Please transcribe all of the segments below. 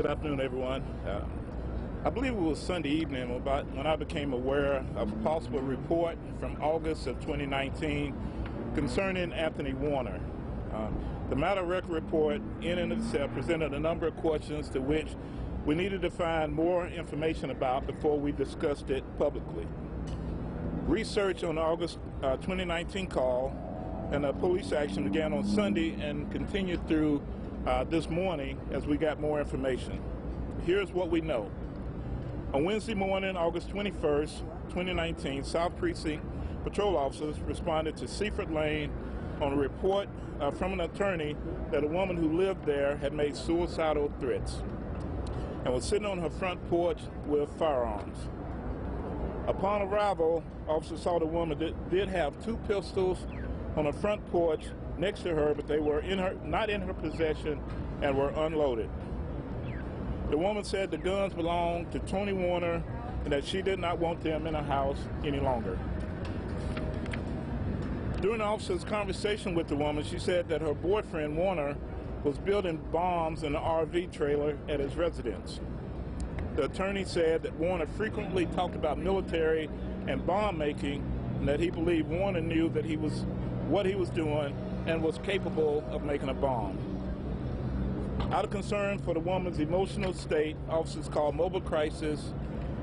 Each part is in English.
Good afternoon, everyone. I believe it was Sunday evening when I became aware of a possible report from August of 2019 concerning Anthony Warner. The matter record report in and of itself presented a number of questions to which we needed to find more information about before we discussed it publicly. Research on the August 2019 call and police action began on Sunday and continued through this morning as we got more information. Here's what we know. On Wednesday morning, August 21st, 2019, South Precinct patrol officers responded to Seaford Lane on a report from an attorney that a woman who lived there had made suicidal threats and was sitting on her front porch with firearms. Upon arrival, officers saw the woman that did have two pistols on her front porch next to her, but they were not in her possession and were unloaded. The woman said the guns belonged to Tony Warner and that she did not want them in her house any longer. During the officer's conversation with the woman, she said that her boyfriend Warner was building bombs in an RV trailer at his residence. The attorney said that Warner frequently talked about military and bomb making, and that he believed Warner knew that what he was doing and was capable of making a bomb. Out of concern for the woman's emotional state, officers called mobile crisis.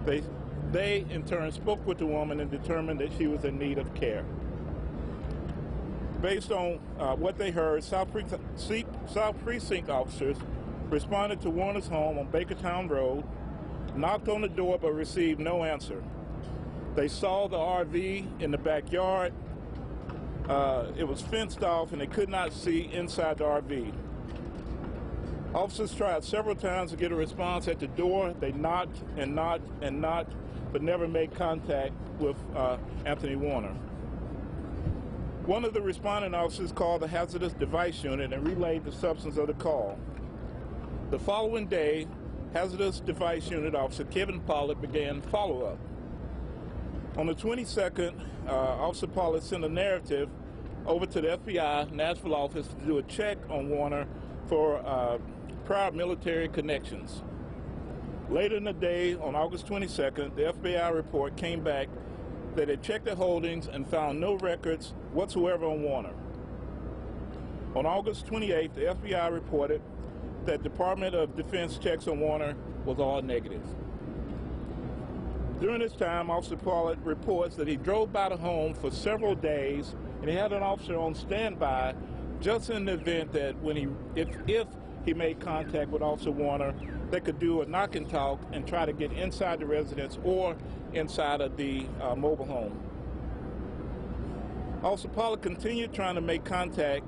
They in turn spoke with the woman and determined that she was in need of care. Based on what they heard, South Precinct officers responded to Warner's home on Bakertown Road, knocked on the door but received no answer. They saw the RV in the backyard. It was fenced off and they could not see inside the RV. Officers tried several times to get a response at the door. They knocked and knocked and knocked, but never made contact with Anthony Warner. One of the responding officers called the hazardous device unit and relayed the substance of the call. The following day, hazardous device unit officer Kevin Pollard began follow-up. On the 22nd, Officer Pollard sent a narrative over to the FBI Nashville office to do a check on Warner for prior military connections. Later in the day, on August 22nd, the FBI report came back that it checked the holdings and found no records whatsoever on Warner. On August 28th, the FBI reported that Department of Defense checks on Warner was all negative. During this time, Officer Pollard reports that he drove by the home for several days and he had an officer on standby just in the event that if he made contact with Officer Warner, they could do a knock and talk and try to get inside the residence or inside of the mobile home. Officer Pollard continued trying to make contact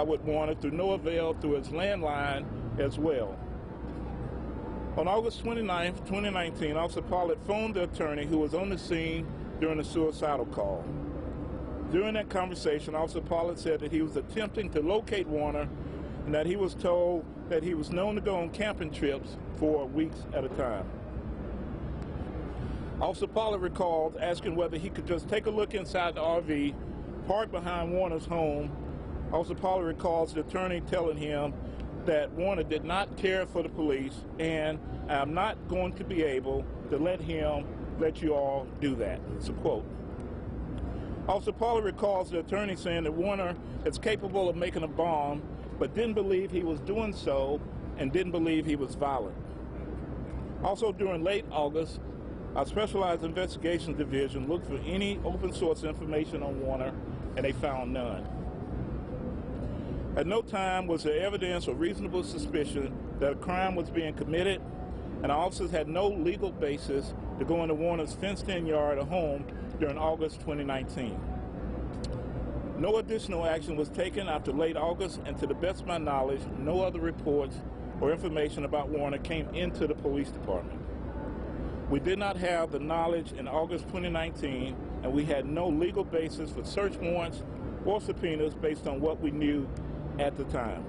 with Warner through no avail through his landline as well. On August 29th, 2019, Officer Pollard phoned the attorney who was on the scene during the suicidal call. During that conversation, Officer Pollard said that he was attempting to locate Warner and that he was told that he was known to go on camping trips for weeks at a time. Officer Pollard recalled asking whether he could just take a look inside the RV parked behind Warner's home. Officer Pollard recalls the attorney telling him that Warner did not care for the police and I'm not going to be able to let you all do that. It's a quote. Officer Pollard recalls the attorney saying that Warner is capable of making a bomb but didn't believe he was doing so and didn't believe he was violent. Also during late August, our Specialized Investigations Division looked for any open source information on Warner and they found none. At no time was there evidence or reasonable suspicion that a crime was being committed, and officers had no legal basis to go into Warner's fenced-in yard or home during August 2019. No additional action was taken after late August, and to the best of my knowledge, no other reports or information about Warner came into the police department. We did not have the knowledge in August 2019, and we had no legal basis for search warrants or subpoenas based on what we knew at the time.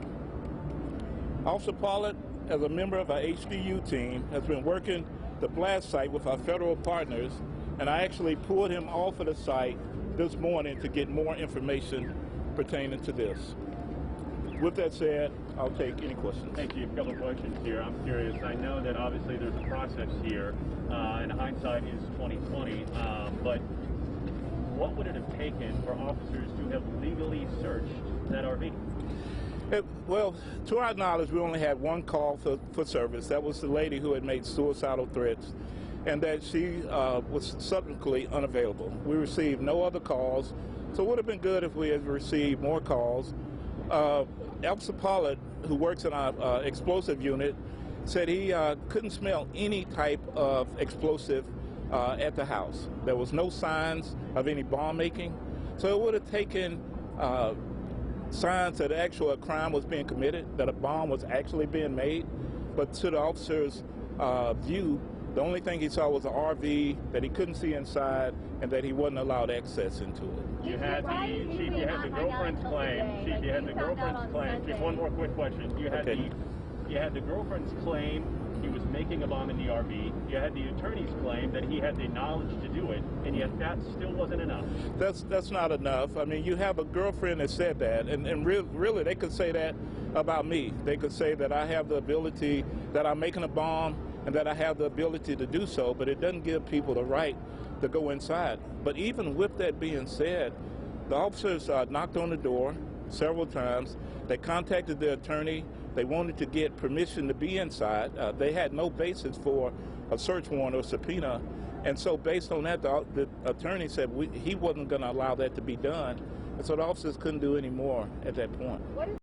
Officer Pollard, as a member of our HDU team, has been working the blast site with our federal partners, and I actually pulled him off of the site this morning to get more information pertaining to this. With that said, I'll take any questions. Hey, Chief, a couple of questions here. I'm curious. I know that obviously there's a process here, and hindsight is 2020. But what would it have taken for officers to have legally searched that RV? Well, to our knowledge, we only had one call for service. That was the lady who had made suicidal threats, and that she was subsequently unavailable. We received no other calls, so it would have been good if we had received more calls. Officer Pollard, who works in our explosive unit, said he couldn't smell any type of explosive at the house. There was no signs of any bomb making, so it would have taken signs that a crime was being committed, that a bomb was actually being made. But to the officer's view, the only thing he saw was an RV that he couldn't see inside and that he wasn't allowed access into it. You had the girlfriend's claim. Chief, you had the girlfriend's claim. Just one more quick question. You had the girlfriend's claim he was making a bomb in the RV. You had the attorney's claim that he had the knowledge to do it, and yet that still wasn't enough. That's not enough. I mean, you have a girlfriend that said that, and really they could say that about me. They could say that I have the ability, that I'm making a bomb, and that I have the ability to do so, but it doesn't give people the right to go inside. But even with that being said, the officers knocked on the door several times. They contacted the attorney. They wanted to get permission to be inside. They had no basis for a search warrant or subpoena. And so based on that, the attorney said he wasn't going to allow that to be done. And so the officers couldn't do any more at that point.